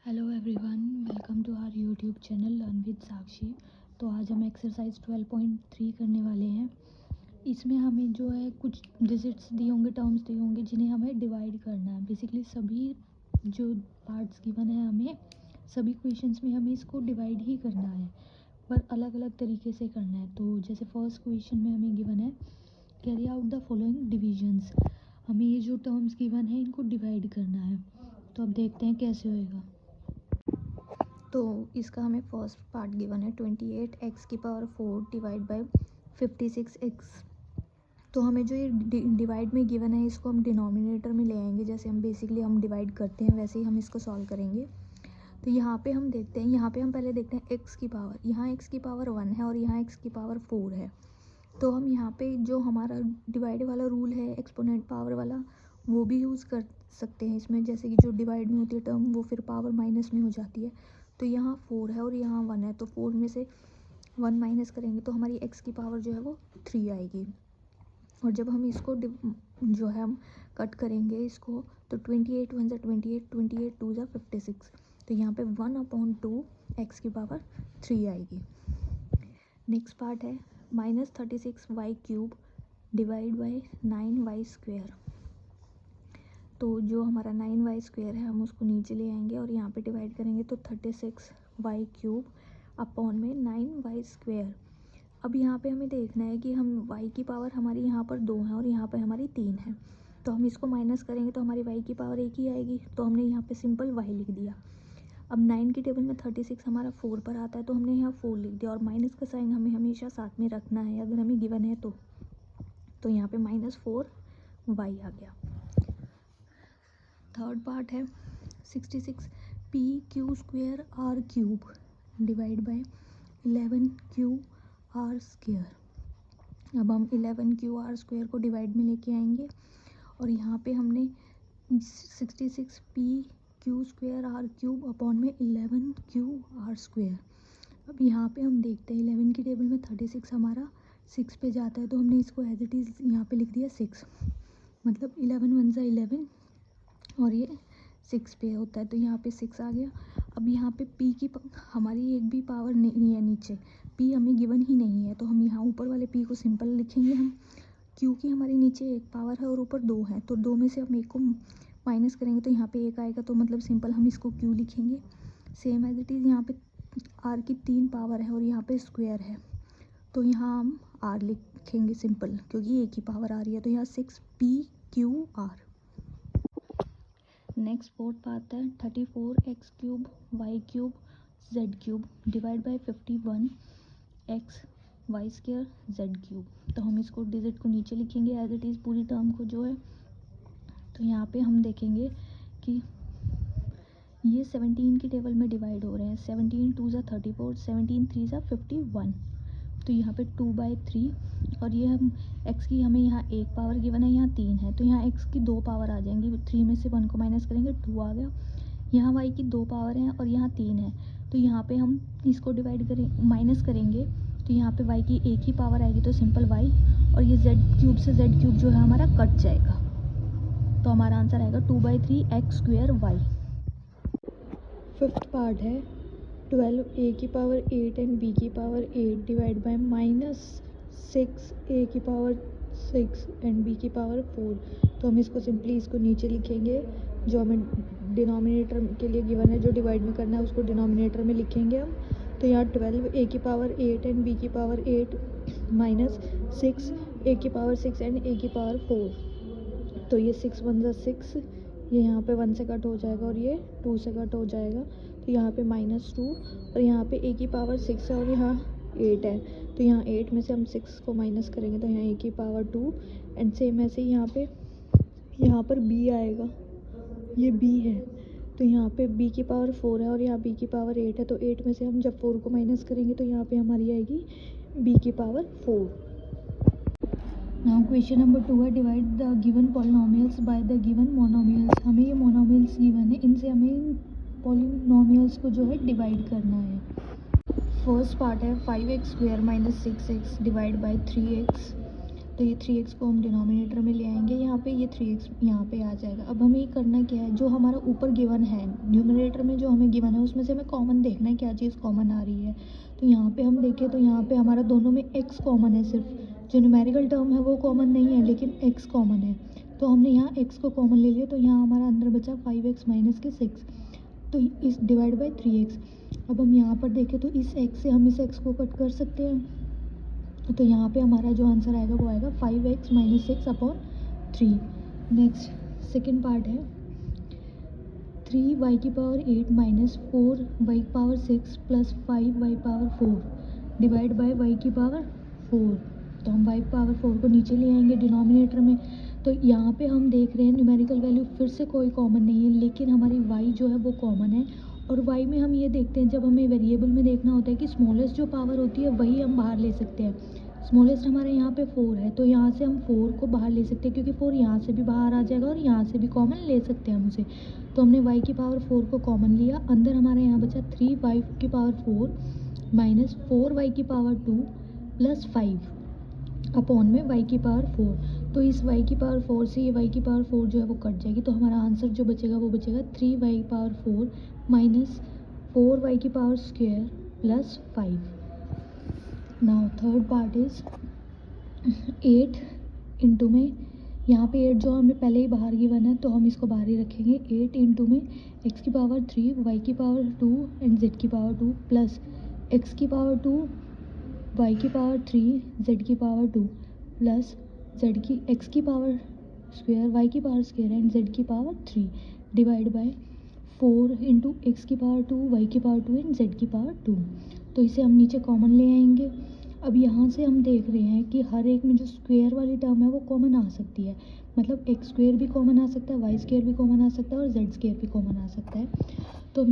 Hello everyone, welcome to our YouTube channel learn with Sakshi. तो आज हम एक्सरसाइज 12.3 करने वाले हैं। इसमें हमें जो है कुछ डिजिट्स दिए होंगे, टर्म्स दिए होंगे जिन्हें हमें डिवाइड करना है। बेसिकली सभी जो पार्ट्स गिवन है हमें सभी क्वेश्चंस में हमें इसको डिवाइड ही करना है, पर अलग अलग तरीके से करना है। तो जैसे फर्स्ट क्वेश्चन में हमें गिवन है carry out the following divisions. हमें ये जो टर्म्स गिवन है इनको डिवाइड करना है। तो अब देखते हैं कैसे होएगा। तो इसका हमें फर्स्ट पार्ट गिवन है 28x⁴ डिवाइड बाय 56x। तो हमें जो ये डिवाइड में गिवन है इसको हम डिनोमिनेटर में ले आएंगे। जैसे हम बेसिकली हम डिवाइड करते हैं वैसे ही हम इसको सॉल्व करेंगे। तो यहाँ पे हम देखते हैं, यहाँ पे हम पहले देखते हैं x की पावर। यहाँ x की पावर 1 है और यहाँ x की पावर 4 है। तो हम यहाँ पे जो हमारा डिवाइड वाला रूल है एक्सपोनेंट पावर वाला वो भी यूज़ कर सकते हैं इसमें। जैसे कि जो डिवाइड में होती है टर्म वो फिर पावर माइनस में हो जाती है। तो यहाँ 4 है और यहाँ 1 है, तो 4 में से 1 माइनस करेंगे तो हमारी x की पावर जो है वो 3 आएगी। और जब हम इसको जो है हम कट करेंगे इसको, तो 28 1 28, 28 2 56। तो यहाँ पे 1/2 x की पावर 3 आएगी। नेक्स्ट पार्ट है -36y³ डिवाइड बाय 9y²। तो जो हमारा 9y² है हम उसको नीचे ले आएंगे और यहाँ पे डिवाइड करेंगे तो 36y³ अपॉन में 9y²। अब यहाँ पे हमें देखना है कि हम y की पावर हमारी यहाँ पर 2 है और यहाँ पे हमारी 3 है। तो हम इसको माइनस करेंगे तो हमारी y की पावर 1 ही आएगी। तो हमने यहाँ पे सिंपल y लिख दिया। अब 9 की टेबल में 36 हमारा 4 पर आता है तो हमने यहाँ 4 लिख दिया। और माइनस का साइन हमें हमेशा साथ में रखना है अगर हमें गिवन है तो यहाँ पे -4y आ गया। थर्ड पार्ट है 66p⁴r³ डिवाइड बाय 11qr²। अब हम 11qr² को डिवाइड में लेके आएंगे और यहाँ पे हमने 66p⁴r³ अपॉन में 11qr²। अब यहाँ पे हम देखते हैं 11 की टेबल में 36 हमारा 6 पे जाता है तो हमने इसको एज इट इज़ यहाँ पे लिख दिया 6। मतलब 11 1 11 और ये 6 पे होता है तो यहाँ पे 6 आ गया। अब यहाँ पे p की हमारी एक भी पावर नहीं है, नीचे p हमें गिवन ही नहीं है तो हम यहाँ ऊपर वाले p को सिंपल लिखेंगे हम, क्योंकि हमारी नीचे एक पावर है और ऊपर 2 है। तो 2 में से हम एक को माइनस करेंगे तो यहाँ पे 1 आएगा। तो मतलब सिंपल हम इसको q लिखेंगे। सेम एज इट इज़ यहाँ पे r की 3 पावर है और यहाँ पे स्क्वायर है तो यहाँ हम r लिखेंगे सिंपल, क्योंकि एक ही पावर आ रही है। तो यहाँ 6p⁴r। नेक्स्ट फोर्थ पार्ट है 34x³ y³ z³ divide by 51x y²z³। तो हम इसको डिजिट को नीचे लिखेंगे एज इट इज़ पूरी टर्म को जो है। तो यहाँ पे हम देखेंगे कि ये 17 की टेबल में डिवाइड हो रहे हैं। 17 2 34, 17 3 51। तो यहाँ पे 2/3 और ये हम x की हमें यहाँ एक पावर गिवन है, यहाँ 3 है तो यहाँ x की 2 पावर आ जाएंगी। 3 में से 1 को माइनस करेंगे 2 आ गया। यहाँ y की 2 पावर हैं और यहाँ 3 है तो यहाँ पे हम इसको डिवाइड करें माइनस करेंगे तो यहाँ पे y की एक ही पावर आएगी तो सिंपल y, और ये z³ से z³ जो है हमारा कट जाएगा। तो हमारा आंसर आएगा 2/3 x²y। फिफ्थ पार्ट है 12a⁴ and b⁴ divide by -6a⁴ and b⁴ 4। तो हम इसको सिंपली इसको नीचे लिखेंगे। जो हमें डिनोमिनेटर के लिए गिवन है, जो डिवाइड में करना है उसको डिनोमिनेटर में लिखेंगे हम। तो यहाँ 12a⁴ and b⁴ minus 6a⁴ and a⁴ 4। तो ये 6 1 6, ये यहाँ पे 1 से कट हो जाएगा और ये 2 से कट हो जाएगा। तो यहाँ पे -2 और यहाँ पे a⁴ 6 है और यहाँ 8 है। तो यहाँ 8 में से हम 6 को माइनस करेंगे तो यहाँ a⁴ 2 एंड सेम ऐसे ही यहाँ पर b आएगा, ये b है। तो यहाँ पे b⁴ 4 है और यहाँ b⁴ 8 है। तो 8 में से हम जब 4 को माइनस करेंगे तो यहाँ पे हमारी आएगी b⁴ 4। नाउ क्वेश्चन नंबर 2 है divide the given polynomials by the given monomials. हमें ये मोनोमियल्स गिवन है, इनसे हमें इन पॉलिनोमियल्स को जो है डिवाइड करना है। फर्स्ट पार्ट है 5x² - 6x divide by 3x तो ये 3x को हम डिनोमिनेटर में ले आएंगे, यहाँ पे ये 3x यहाँ पे आ जाएगा। अब हमें करना क्या है, जो हमारा ऊपर गिवन है न्यूमरेटर में जो हमें गिवन है उसमें से हमें कॉमन देखना है क्या चीज़ कॉमन आ रही है। तो यहाँ पे हम देखें तो यहाँ पे हमारा दोनों में x कॉमन है, सिर्फ जो न्यूमेरिकल टर्म है वो कॉमन नहीं है लेकिन x कॉमन है। तो हमने यहाँ x को कॉमन ले लिया, तो यहाँ हमारा अंदर बचा 5x माइनस के 6, तो इस डिवाइड बाई 3x। अब हम यहाँ पर देखें तो इस x से हम इस x को कट कर सकते हैं, तो यहाँ पे हमारा जो आंसर आएगा वो आएगा 5x minus 6 upon 3। Next second part है 3y की पावर 8 माइनस 4y की power 6 plus 5y power 4 divide by y की पावर 4। तो हम y पावर 4 को नीचे ले आएंगे डिनोमिनेटर में। तो यहाँ पे हम देख रहे हैं न्यूमेरिकल वैल्यू फिर से कोई कॉमन नहीं है, लेकिन हमारी y जो है वो कॉमन है। और y में हम ये देखते हैं, जब हमें वेरिएबल में देखना होता है कि स्मॉलेस्ट जो पावर होती है वही हम बाहर ले सकते हैं। स्मॉलेस्ट हमारे यहाँ पे 4 है, तो यहाँ से हम 4 को बाहर ले सकते हैं क्योंकि 4 यहाँ से भी बाहर आ जाएगा और यहाँ से भी कॉमन ले सकते हैं हम उसे। तो हमने y की पावर 4 को कॉमन लिया, अंदर हमारे यहाँ बचा 3y की पावर 4 माइनस 4y की पावर 2 प्लस 5 अपॉन में y की पावर 4। तो इस y की पावर 4 से ये y की पावर 4 जो है वो कट जाएगी, तो हमारा आंसर जो बचेगा वो बचेगा 3y की पावर 4 माइनस 4y की power square plus 5। Now third part is 8 into में, यहाँ पे 8 जो हमें पहले ही बाहर गिवन है तो हम इसको बाहर ही रखेंगे। 8 इंटू में x की पावर 3 y की पावर 2 एंड z की पावर 2 प्लस x की पावर 2 y की पावर 3 z की पावर 2 प्लस z की x की पावर स्क्वायर y की पावर स्क्वायर एंड z की power 3 divide by 4 into x की पावर 2 y की पावर 2 एंड z की पावर 2। तो इसे हम नीचे कॉमन ले आएंगे। अब यहाँ से हम देख रहे हैं कि हर एक में जो स्क्वायर वाली टर्म है वो कॉमन आ सकती है, मतलब एक्स स्क्वायर भी कॉमन आ सकता है, वाई स्क्वायर भी कॉमन आ सकता है और जेड स्क्वायर भी कॉमन आ सकता है। तो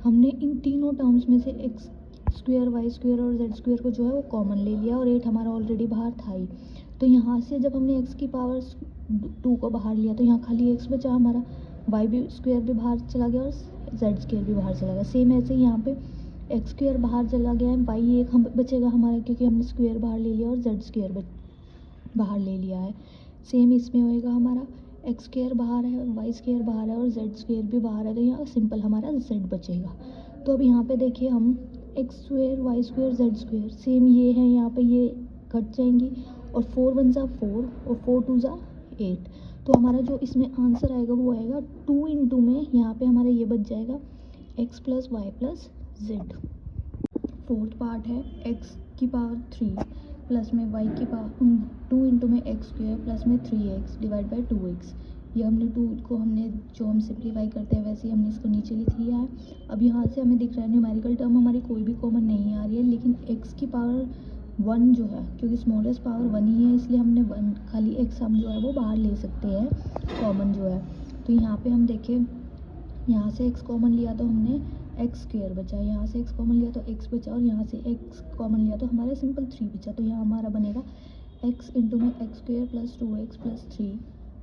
हमने इन तीनों टर्म्स में से एक्स स्क्वायर, वाई स्क्वायर और जेड स्क्वायर को जो है वो कॉमन ले लिया और 8 हमारा ऑलरेडी बाहर था ही। तो यहाँ से जब हमने एक्स की पावर 2 को बाहर लिया तो यहाँ खाली एक्स बचा हमारा, वाई भी स्क्वायर भी बाहर चला गया और जेड स्क्वायर भी बाहर चला गया। सेम ऐसे ही यहाँ पे एक्स स्क्वायर बाहर चला गया है, वाई एक हम बचेगा हमारा क्योंकि हमने स्क्वायर बाहर ले लिया और जेड स्क्वायर बाहर ले लिया है। सेम इसमें होएगा, हमारा एक्स स्क्वायर बाहर है, वाई स्क्वायर बाहर है और जेड स्क्वायर भी बाहर है, तो यहाँ सिंपल हमारा जेड बचेगा। तो अब यहाँ पे देखिए हम X square, Y square, Z square same ये है, यहाँ पे ये कट जाएंगी और 4 1 जा 4 और 4 2 जा 8। तो हमारा जो इसमें आंसर आएगा वो आएगा 2 इंटू में यहाँ पे हमारा ये बच जाएगा X plus Y plus Z. Fourth part है एक्स की पावर 3 प्लस में वाई की पावर 2 इंटू में एक्स स्क्वायर प्लस में 3x डिवाइड बाई 2x। ये हमने 2 को जो हम सिंप्लीफाई करते हैं वैसे ही हमने इसको नीचे लिख लिया है। अब यहाँ से हमें दिख रहा है न्यूमेरिकल टर्म हमारी कोई भी कॉमन नहीं आ रही है, लेकिन x की पावर 1 जो है, क्योंकि स्मॉलेस्ट पावर 1 ही है इसलिए हमने 1 खाली x हम जो है वो बाहर ले सकते हैं कॉमन जो है। तो यहाँ पे हम देखें, यहाँ से x कॉमन लिया तो हमने एक्स स्क्वायर बचा, यहाँ से x कॉमन लिया तो x बचा और यहाँ से x कॉमन लिया तो हमारा सिंपल 3 बचा। तो यहाँ हमारा बनेगा x इंटू में X square plus 2x plus 3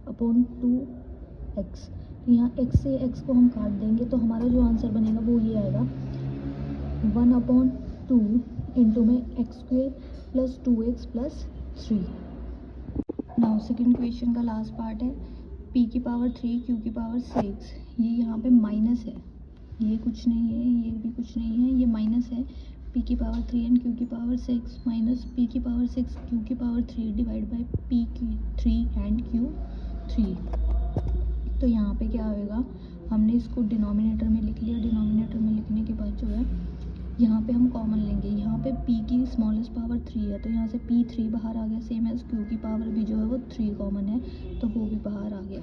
upon 2x। यहाँ x से x को हम काट देंगे तो हमारा जो आंसर बनेगा वो ये आएगा 1 अपॉन 2 इंटू में X square plus 2x plus 3। Now second question का लास्ट पार्ट है p की पावर 3 q की पावर 6। ये यहाँ पे माइनस है, ये कुछ नहीं है, ये भी कुछ नहीं है, ये माइनस है। p की पावर 3 एंड q की पावर 6 माइनस p की पावर 6 q की पावर 3 डिवाइड बाय p की 3 एंड q 3। तो यहाँ पे क्या होएगा, हमने इसको डिनोमिनेटर में लिख लिया। डिनोमिनेटर में लिखने के बाद जो है यहाँ पे हम कॉमन लेंगे। यहाँ पे p की स्मॉलेस्ट पावर 3 है तो यहाँ से p3 बाहर आ गया, सेम एज q की पावर भी जो है वो 3 कॉमन है तो वो भी बाहर आ गया।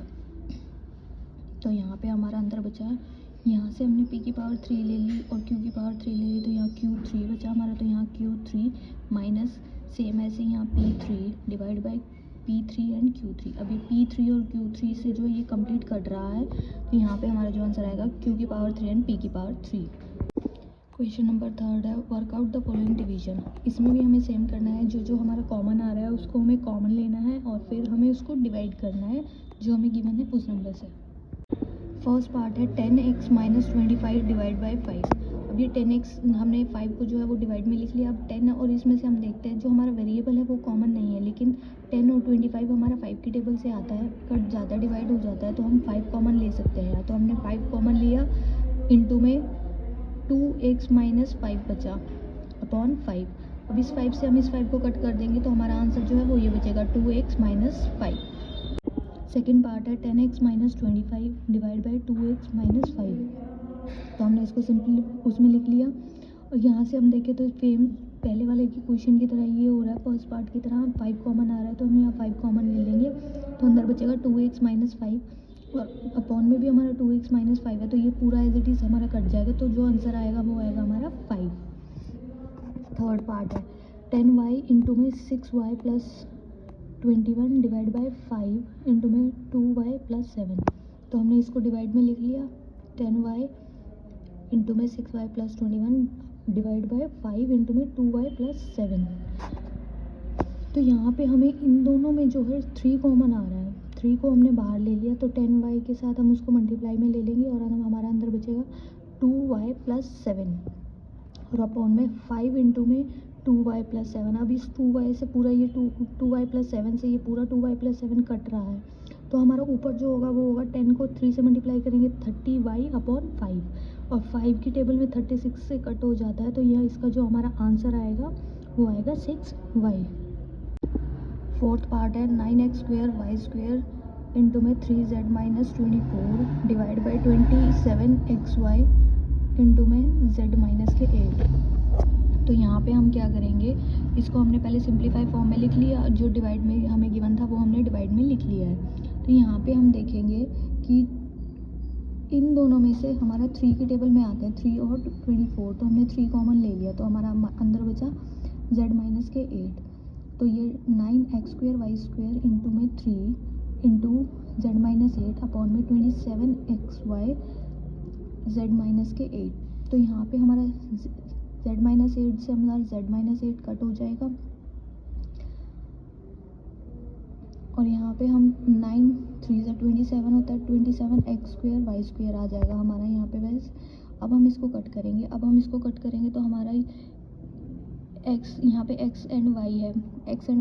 तो यहाँ पे हमारा अंदर बचा है, यहाँ से हमने p की पावर 3 ले ली और q की पावर 3 ले ली तो यहाँ q3 बचा हमारा, तो यहाँ q3 माइनस सेम ऐसे यहाँ p3 divide by p3 and q3। अभी p3 और q3 से जो ये कंप्लीट कट रहा है तो यहाँ पे हमारा जो आंसर आएगा q की पावर 3 एंड p की पावर 3। क्वेश्चन नंबर थर्ड है वर्कआउट द फॉलोइंग डिवीजन। इसमें भी हमें सेम करना है, जो हमारा कॉमन आ रहा है उसको हमें कॉमन लेना है और फिर हमें उसको डिवाइड करना है जो हमें गिवन है उस नंबर से। फर्स्ट पार्ट है 10x माइनस 25 डिवाइड बाई 5। अब ये 10x हमने 5 को जो है वो डिवाइड में लिख लिया। अब 10 और इसमें से हम देखते हैं जो हमारा वेरिएबल है वो कॉमन नहीं है, लेकिन 10 और 25 हमारा 5 की टेबल से आता है, कट ज़्यादा डिवाइड हो जाता है, तो हम 5 कॉमन ले सकते हैं। तो हमने 5 कॉमन लिया, इनटू में 2x - 5 बचा अपॉन 5। अब इस 5 से हम इस 5 को कट कर देंगे तो हमारा आंसर जो है वो ये बचेगा 2x - 5। सेकेंड पार्ट है 10x - 25 डिवाइड बाई 2x - 5। तो हमने इसको सिंपली उसमें लिख लिया। और यहाँ से हम देखें तो सेम पहले वाले की क्वेश्चन की तरह ये हो रहा है, फर्स्ट पार्ट की तरह 5 कॉमन आ रहा है, तो हम यहाँ 5 कॉमन ले लेंगे। तो अंदर बचेगा 2x - 5 और अपॉन में भी हमारा 2x - 5 है, तो ये पूरा एज इट इज़ हमारा कट जाएगा। तो जो आंसर आएगा वो आएगा हमारा 5। थर्ड पार्ट है 10y इंटू में 6y + 21 डिवाइड बाई 5 इंटू में 2y + 7। तो हमने इसको डिवाइड में लिख लिया, 10y इंटू में 6y + 21 डिवाइड बाई 5 इंटू में 2y + 7। तो यहाँ पे हमें इन दोनों में जो है 3 कॉमन आ रहा है, 3 को हमने बाहर ले लिया, तो 10y के साथ हम उसको मल्टीप्लाई में ले लेंगे और हमारा अंदर बचेगा 2y + 7 और अपॉन में 5 इंटू में 2y + 7। अब इस 2y से पूरा ये 2y + 7 से ये पूरा 2y + 7 कट रहा है, तो हमारा ऊपर जो होगा वो होगा 10 को 3 से मल्टीप्लाई करेंगे 30y अपॉन 5 और 5 की टेबल में 36 से कट हो जाता है, तो यह इसका जो हमारा आंसर आएगा वो आएगा 6y। फोर्थ पार्ट है 9x² इंटू में 3z - 24 divide by 27xy into में z - 8। तो यहाँ पे हम क्या करेंगे, इसको हमने पहले सिंप्लीफाई फॉर्म में लिख लिया, जो डिवाइड में हमें गिवन था वो हमने डिवाइड में लिख लिया है। तो यहाँ पे हम देखेंगे कि इन दोनों में से हमारा 3 की टेबल में आते हैं 3 और 24, तो हमने 3 कॉमन ले लिया, तो हमारा अंदर बचा z - 8। तो ये 9x² इंटू में 3 इंटू z - 8 अपॉन में 27xy z - 8। तो यहाँ पे हमारा z - 8 से हमारा z - 8 कट हो जाएगा और यहाँ पे हम 9 3 × 27 होता है, 27x² आ जाएगा हमारा यहाँ पे वैसे। अब हम इसको कट करेंगे, तो हमारा x यहाँ पे x एंड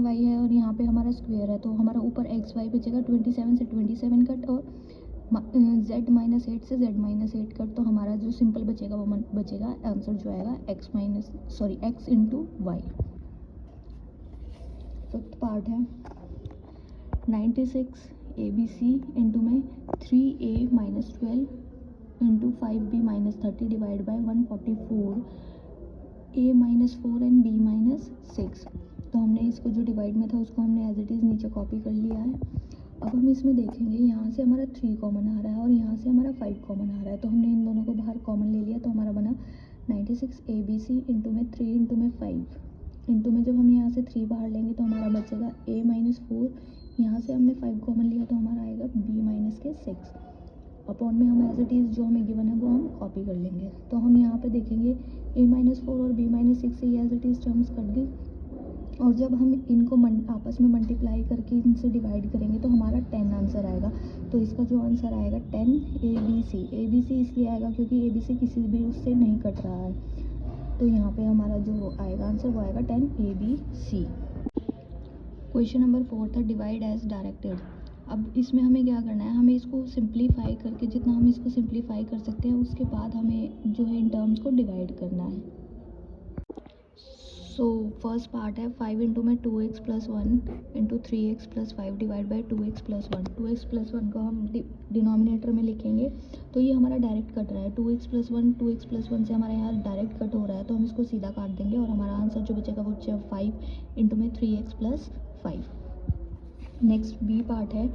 y है और यहाँ पे हमारा स्क्वायर है, तो हमारा ऊपर x y बचेगा। 27 से 27 कट और z - 8 से z - 8 कट, तो हमारा जो सिंपल बचेगा वो बचेगा आंसर जो आएगा x into y। Fifth part है 96 ABC इंटू में 3a - 12 into 5b - 30 divide by 144 a - 4 and b - 6। तो हमने इसको जो डिवाइड में था उसको हमने एज इट इज़ नीचे कॉपी कर लिया है। अब हम इसमें देखेंगे यहाँ से हमारा 3 कॉमन आ रहा है और यहाँ से हमारा 5 कॉमन आ रहा है, तो हमने इन दोनों को बाहर कॉमन ले लिया, तो हमारा बना 96 ABC इंटू में 3 इंटू में 5 इंटू में जब हम यहाँ से 3 बाहर लेंगे तो हमारा बचेगा a - 4, यहाँ से हमने 5 कॉमन लिया तो हमारा आएगा b - 6 अपॉन में हम एज इट इज़ जो हमें गिवन है वो हम कॉपी कर लेंगे। तो हम यहाँ पे देखेंगे a - 4 और b - 6 से as it is terms cut गई और जब हम इनको आपस में मल्टीप्लाई करके इनसे डिवाइड करेंगे तो हमारा 10 आंसर आएगा। तो इसका जो आंसर आएगा 10 ABC इसलिए आएगा क्योंकि ABC किसी भी उससे नहीं कट रहा है, तो यहाँ पे हमारा जो आएगा आंसर वो आएगा 10 ABC। क्वेश्चन नंबर 4 था डिवाइड एज डायरेक्टेड। अब इसमें हमें क्या करना है, हमें इसको सिंप्लीफाई करके जितना हम इसको सिंप्लीफाई कर सकते हैं उसके बाद हमें जो है इन टर्म्स को डिवाइड करना है। सो फर्स्ट पार्ट है 5 इंटू में 2x + 1 into 3x + 5 divide by 2x + 1। 2x + 1 को हम डिनोमिनेटर में लिखेंगे, तो ये हमारा डायरेक्ट कट रहा है। 2x + 1 से हमारा यहाँ डायरेक्ट कट हो रहा है, तो हम इसको सीधा काट देंगे और हमारा आंसर जो बचेगा वो 5 इंटू में 3x + 5। नेक्स्ट बी पार्ट है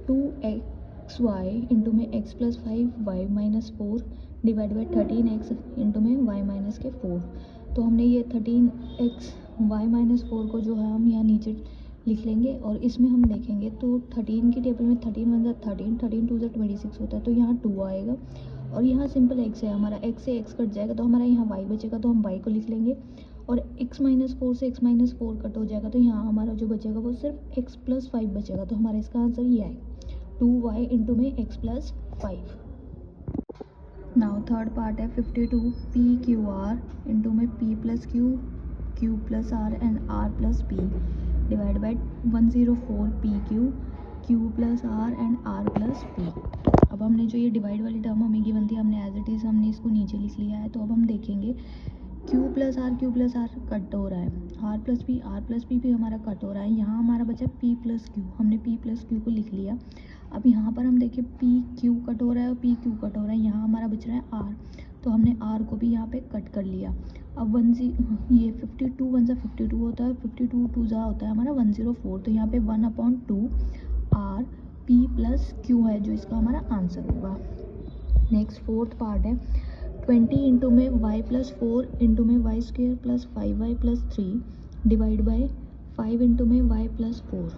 2xy इंटू में x + 5y - 4 divide by 13x into में y - 4। तो हमने ये 13x y - 4 को जो है हम यहाँ नीचे लिख लेंगे और इसमें हम देखेंगे तो 13 की टेबल में 13 × 13 13 2 × 26 होता है, तो यहाँ 2 आएगा और यहाँ सिंपल x है हमारा, x से x कट जाएगा तो हमारा यहाँ y बचेगा, तो हम y को लिख लेंगे और x - 4 से x - 4 कट हो जाएगा, तो यहाँ हमारा जो बचेगा वो सिर्फ x + 5 बचेगा, तो हमारा इसका आंसर ये आएगा 2y इंटू में x + 5। नाउ थर्ड पार्ट है 52 पी क्यू आर इंटू में p plus q, q plus r and r plus p divide by 104 p q, q plus r and r plus p. अब हमने जो ये divide वाली term हमें given थी, हमने एज इट इज़ हमने इसको नीचे लिख लिया है। तो अब हम देखेंगे क्यू प्लस आर कट हो रहा है, आर प्लस पी भी हमारा कट हो रहा है। यहाँ हमारा बचा पी प्लस क्यू, हमने पी प्लस क्यू को लिख लिया। अब यहाँ पर हम देखें पी क्यू कट हो रहा है और पी क्यू कट हो रहा है, यहाँ हमारा बच रहा है आर, तो हमने आर को भी यहाँ पे कट कर लिया। अब ये 52 1 सा 52 होता है, 52 2 ज़ा होता है हमारा 104, तो यहाँ पे 1/2 आर पी प्लस क्यू है जो इसका हमारा आंसर होगा। नेक्स्ट फोर्थ पार्ट है 20 इंटू में वाई प्लस 4 इंटू में y square plus 5y plus 3 divide by 5 into में वाई प्लस 4।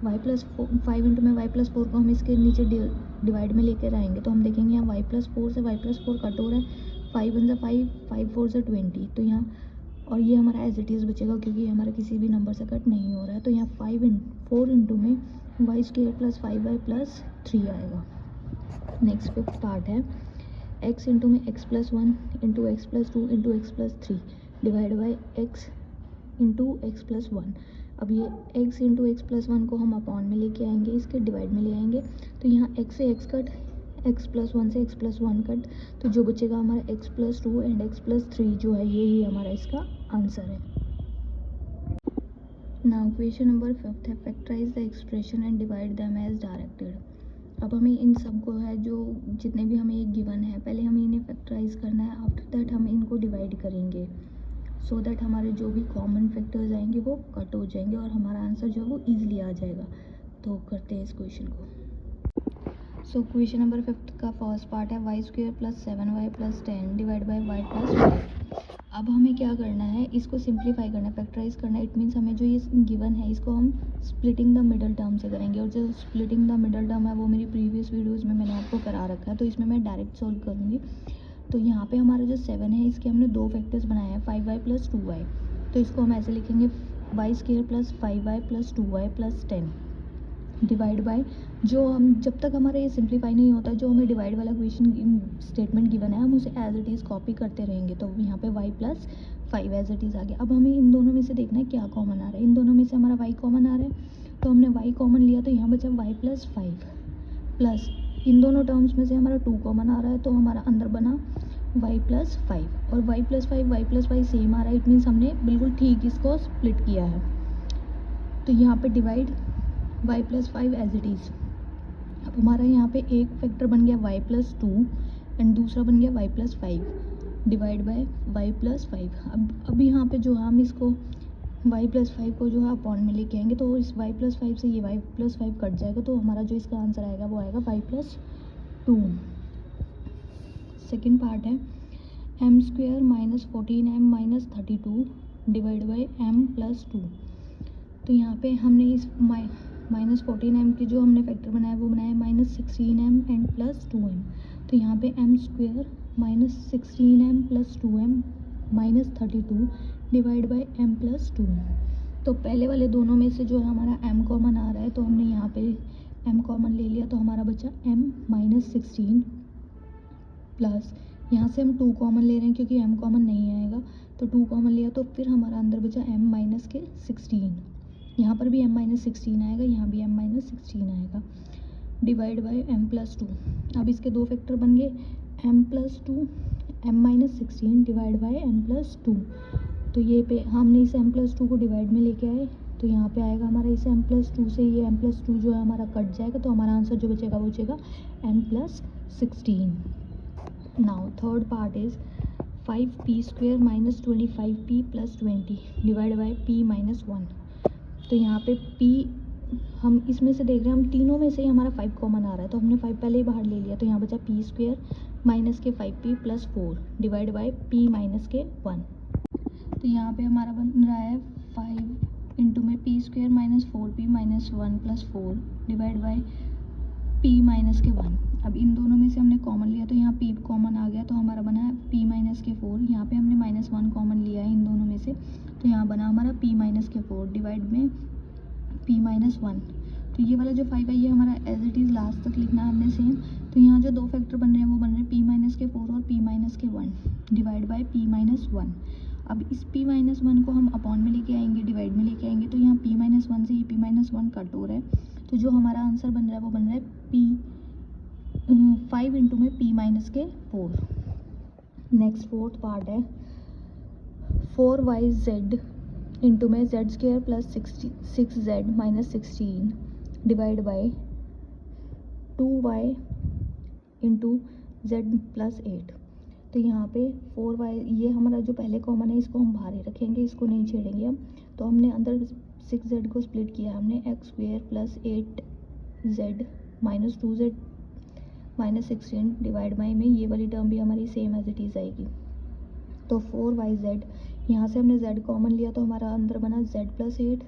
5 इंटू में वाई प्लस 4 को हम इसके नीचे डिवाइड में लेकर आएंगे, तो हम देखेंगे यहाँ वाई प्लस 4 से वाई प्लस 4 कट हो रहा है, 5 1 सा 5, 5 4 से 20, तो यहाँ और ये हमारा एज इट इज़ बचेगा क्योंकि ये हमारा किसी भी नंबर से कट नहीं हो रहा है। तो यहाँ 4 इंटू में y square plus 5y plus 3 आएगा। नेक्स्ट फिफ्थ पार्ट है x इंटू में x plus 1 into x plus 2 into x plus 3 divide by x into x plus 1। अब ये x इंटू एक्स प्लस 1 को हम अपॉन में लेके आएंगे, इसके डिवाइड में ले आएंगे, तो यहाँ x से x कट, x प्लस 1 से x प्लस 1 कट, तो जो बचेगा हमारा x plus 2 and x plus 3 जो है ये ही हमारा इसका आंसर है। नाउ क्वेश्चन नंबर 5 है factorize the expression and divide them as directed. अब हमें इन सब को है जो जितने भी हमें एक गिवन है, पहले हमें इन्हें फैक्टराइज करना है, आफ्टर दैट हम इनको डिवाइड करेंगे सो दैट हमारे जो भी कॉमन फैक्टर्स आएंगे वो कट हो जाएंगे और हमारा आंसर जो है वो ईजिली आ जाएगा। तो करते हैं इस क्वेश्चन को। सो क्वेश्चन नंबर 5 का फर्स्ट पार्ट है y square plus 7y plus 10 divide by y plus 5। अब हमें क्या करना है, इसको सिंप्लीफाई करना है, फैक्टराइज करना है। इट मीन्स हमें जो ये गिवन है इसको हम स्प्लिटिंग द मिडल टर्म से करेंगे, और जो स्प्लिटिंग द मिडल टर्म है वो मेरी प्रीवियस वीडियोस में मैंने आपको करा रखा है, तो इसमें मैं डायरेक्ट सॉल्व करूँगी। तो यहाँ पे हमारा जो 7 है इसके हमने दो फैक्टर्स बनाए हैं 5y प्लस 2y, तो इसको हम ऐसे लिखेंगे y square plus 5y plus 2y plus 10 divide by जो हम जब तक हमारा ये सिंप्लीफाई नहीं होता, जो हमें डिवाइड वाला क्वेश्चन स्टेटमेंट गिवन है हम उसे एज इट इज़ कॉपी करते रहेंगे। तो यहाँ पे y plus 5 as it is आ गया। अब हमें इन दोनों में से देखना है क्या कॉमन आ रहा है, इन दोनों में से हमारा y कॉमन आ रहा है, तो हमने y कॉमन लिया, तो यहाँ बचा y प्लस 5 प्लस इन दोनों टर्म्स में से हमारा 2 कॉमन आ रहा है, तो हमारा अंदर बना y प्लस 5 और y प्लस 5 सेम आ रहा है। इट मीन्स हमने बिल्कुल ठीक इसको स्प्लिट किया है, तो यहाँ पे divide y plus 5 as it is. अब हमारा यहाँ पे एक फैक्टर बन गया y प्लस 2 एंड दूसरा बन गया y plus 5 divide by y plus 5। अब यहाँ पे जो हम इसको y प्लस 5 को जो है अपॉन में लेके आएंगे, तो इस y प्लस 5 से ये y प्लस 5 कट जाएगा, तो हमारा जो इसका आंसर आएगा वो आएगा y प्लस 2। सेकेंड पार्ट है m square minus 14m minus 32 divide by m plus 2। तो यहाँ पे हमने इस माइनस 14m की जो हमने फैक्टर बनाया वो बनाया minus 16m and plus 2m, तो यहाँ पे m square minus 16m plus 2m minus 32 divide by m plus 2। तो पहले वाले दोनों में से जो है हमारा m कॉमन आ रहा है, तो हमने यहाँ पे m कॉमन ले लिया, तो हमारा बचा m माइनस 16 प्लस यहाँ से हम 2 कॉमन ले रहे हैं क्योंकि m कॉमन नहीं आएगा, तो 2 कॉमन लिया, तो फिर हमारा अंदर बचा m माइनस के 16, यहाँ पर भी m माइनस 16 आएगा, यहाँ भी m माइनस 16 आएगा डिवाइड बाई m प्लस 2। अब इसके दो फैक्टर बन गए m plus 2 m minus 16 divide by m plus 2। तो ये पे हमने इस m प्लस 2 को डिवाइड में लेके आए, तो यहाँ पे आएगा हमारा इस m प्लस 2 से ये m प्लस 2 जो है हमारा कट जाएगा, तो हमारा आंसर जो बचेगा वो बचेगा m plus 16। Now third part is 5p square minus 25p plus 20 divide by p minus 1। तो यहाँ पे p हम इसमें से देख रहे हैं, हम तीनों में से ही हमारा 5 कॉमन आ रहा है, तो हमने 5 पहले ही बाहर ले लिया, तो यहाँ बचा p स्क्वेयर माइनस के 5p plus 4 divide by p minus के 1। तो यहाँ पे हमारा बन रहा है 5 इंटू में p square minus 4p minus 1 plus 4 divide by p minus के 1। अब इन दोनों में से हमने कॉमन लिया, तो यहाँ p कॉमन आ गया, तो हमारा बना है p माइनस के 4। यहाँ पे हमने माइनस 1 कॉमन लिया है इन दोनों में से, तो यहाँ बना हमारा p माइनस के 4 डिवाइड में p माइनस 1। तो ये वाला जो 5 है ये हमारा एज इट इज़ लास्ट तक लिखना है हमने सेम। तो यहाँ जो दो फैक्टर बन रहे हैं वो बन रहे हैं p माइनस के p माइनस के 1 डिवाइड बाय p माइनस 1। अब इस p माइनस 1 को हम अपॉन में लेके आएंगे, डिवाइड में लेके आएंगे, तो यहाँ p माइनस 1 से ये p माइनस 1 कट हो रहा है, तो जो हमारा आंसर बन रहा है वो बन रहा है p 5 इंटू में p माइनस के 4। नेक्स्ट फोर्थ पार्ट है 4yz इंटू में z square plus 6z minus 16 divide by 2y into z plus 8। तो यहाँ पे 4y, ये हमारा जो पहले कॉमन है इसको हम बाहर ही रखेंगे, इसको नहीं छेड़ेंगे हम। तो हमने अंदर 6z को स्प्लिट किया, हमने x square plus 8z minus 2z minus 16 divide by में ये वाली टर्म भी हमारी सेम एज इट इज़ आएगी। तो 4yz, यहाँ से हमने z कॉमन लिया तो हमारा अंदर बना z प्लस 8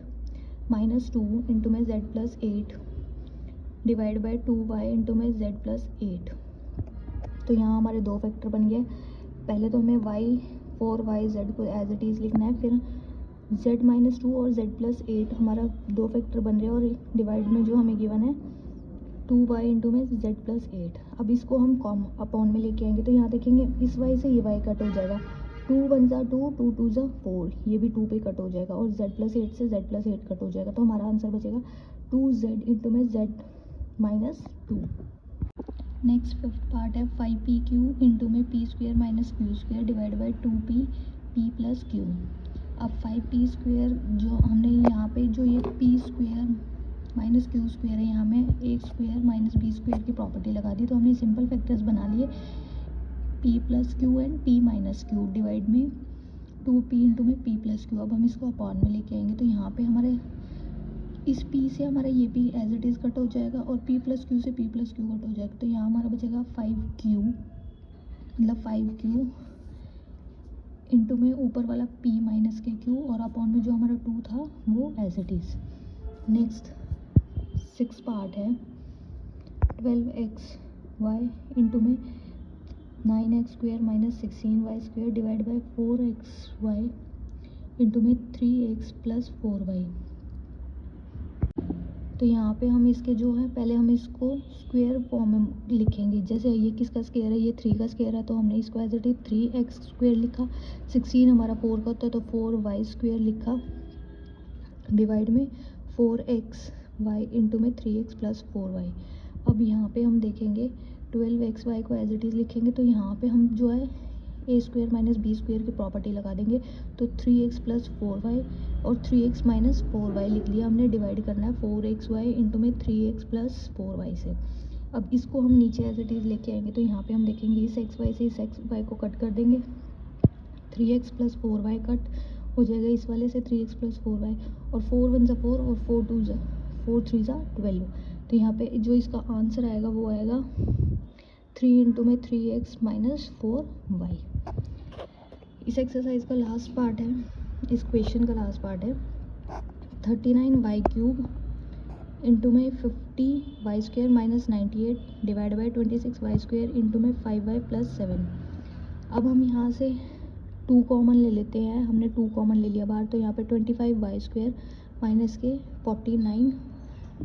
माइनस 2 इंटू में z plus 8 divide by 2y into में z प्लस 8। तो यहाँ हमारे दो फैक्टर बन गए। पहले तो हमें 4yz को एज इट इज़ लिखना है, फिर z माइनस 2 और z प्लस 8 हमारा दो फैक्टर बन रहे हैं, और डिवाइड में जो हमें गिवन है 2y इंटू में z प्लस 8। अब इसको हम अपॉन में लेके आएंगे, तो यहाँ देखेंगे इस y से ये y कट हो जाएगा, 2 1 ज़ा 2, 2 2 ज़ा 4, ये भी 2 पे कट हो जाएगा, और z प्लस 8 से z प्लस 8 कट हो जाएगा। तो हमारा आंसर बचेगा 2z इंटू में z minus 2। Next fifth part है 5pq इंटू में p square minus q square divide by 2p p plus q। अब 5p स्क्वायर जो हमने यहाँ पे जो ये p square minus q square है, यहाँ में a square minus b square की प्रॉपर्टी लगा दी, तो हमने सिंपल फैक्टर्स बना लिए p plus Q and p minus Q divide में 2p इंटू में p प्लस क्यू। अब हम इसको अपॉन में लेके आएंगे, तो यहाँ पे हमारे इस p से हमारा ये p as it is cut हो जाएगा, और p प्लस क्यू से p प्लस क्यू कट हो जाएगा। तो यहाँ हमारा बचेगा 5q, मतलब 5q इंटू में ऊपर वाला p माइनस के q, और अपॉन में जो हमारा 2 था वो as it is. Next 6 part है 12xy इंटू में 9x square minus 16y square divide by 4xy into में 3x प्लस 4y। तो यहाँ पे हम इसके जो है पहले हम इसको स्क्वायर फॉर्म में लिखेंगे। जैसे ये किसका स्क्वायर है, ये 3 का स्क्वायर है, तो हमने इसको as it is 3x square लिखा, 16 हमारा 4 का होता है तो 4y स्क्वायर लिखा डिवाइड में 4xy इंटू में 3x प्लस 4y। अब यहाँ पे हम देखेंगे 12xy को एज इट इज़ लिखेंगे, तो यहाँ पे हम जो है a square minus b square की प्रॉपर्टी लगा देंगे, तो 3x प्लस 4y और 3x माइनस 4y लिख लिया हमने। डिवाइड करना है 4xy इंटू में 3x प्लस 4y से। अब इसको हम नीचे एज इट इज़ लेके आएंगे, तो यहाँ पे हम देखेंगे इस xy से इस xy को कट कर देंगे, 3x प्लस 4y कट हो जाएगा इस वाले से 3x प्लस 4y, और 4 1 ज़ा 4 और 4 3 ज़ा 12। तो यहाँ पे जो इसका आंसर आएगा वो आएगा 3 इंटू में 3x माइनस 4y। इस एक्सरसाइज का लास्ट पार्ट है, इस क्वेश्चन का लास्ट पार्ट है 39y क्यूब इंटू में 50y square minus 98 divide by 26y square into में 5y प्लस 7। अब हम यहाँ से 2 कॉमन ले लेते हैं, हमने 2 कॉमन ले लिया बाहर, तो यहाँ पे 25y स्क्वायर माइनस के 49,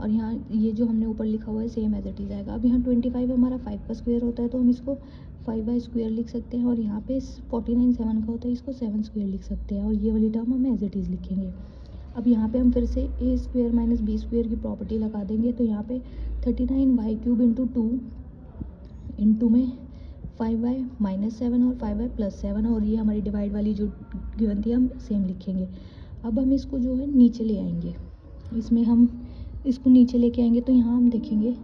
और यहाँ ये जो हमने ऊपर लिखा हुआ है सेम एज इट इज़ आएगा। अब यहाँ 25 हमारा 5 का स्क्वायर होता है, तो हम इसको 5y स्क्वायर लिख सकते हैं, और यहाँ पे 49 7 का होता है, इसको 7 स्क्वायर लिख सकते हैं, और ये वाली टर्म हम एज इट इज़ लिखेंगे। अब यहाँ पे हम फिर से a square minus b square की प्रॉपर्टी लगा देंगे, तो यहाँ पे 39y क्यूब इंटू 2 इंटू में 5y माइनस 7 और 5y प्लस 7, और ये हमारी डिवाइड वाली जो गिवन थी हम सेम लिखेंगे। अब हम इसको जो है नीचे ले आएंगे, इसमें हम इसको नीचे लेके आएंगे, तो यहाँ हम देखेंगे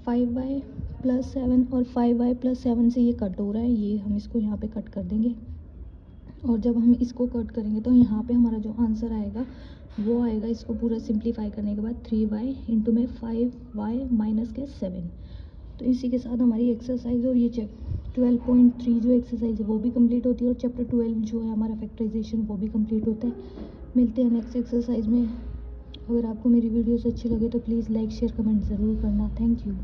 5y प्लस 7 और 5y प्लस 7 से ये कट हो रहा है, ये हम इसको यहाँ पे कट कर देंगे, और जब हम इसको कट करेंगे तो यहाँ पे हमारा जो आंसर आएगा वो आएगा, इसको पूरा सिंप्लीफाई करने के बाद 3y इंटू में 5y माइनस के 7। तो इसी के साथ हमारी एक्सरसाइज और ये 12.3 जो एक्सरसाइज है वो भी कंप्लीट होती है, और चैप्टर 12 जो है हमारा फैक्टराइजेशन वो भी कंप्लीट होता है। मिलते हैं नेक्स्ट एक्सरसाइज में। अगर आपको मेरी वीडियोस अच्छी लगे तो प्लीज़ लाइक शेयर कमेंट ज़रूर करना। Thank you.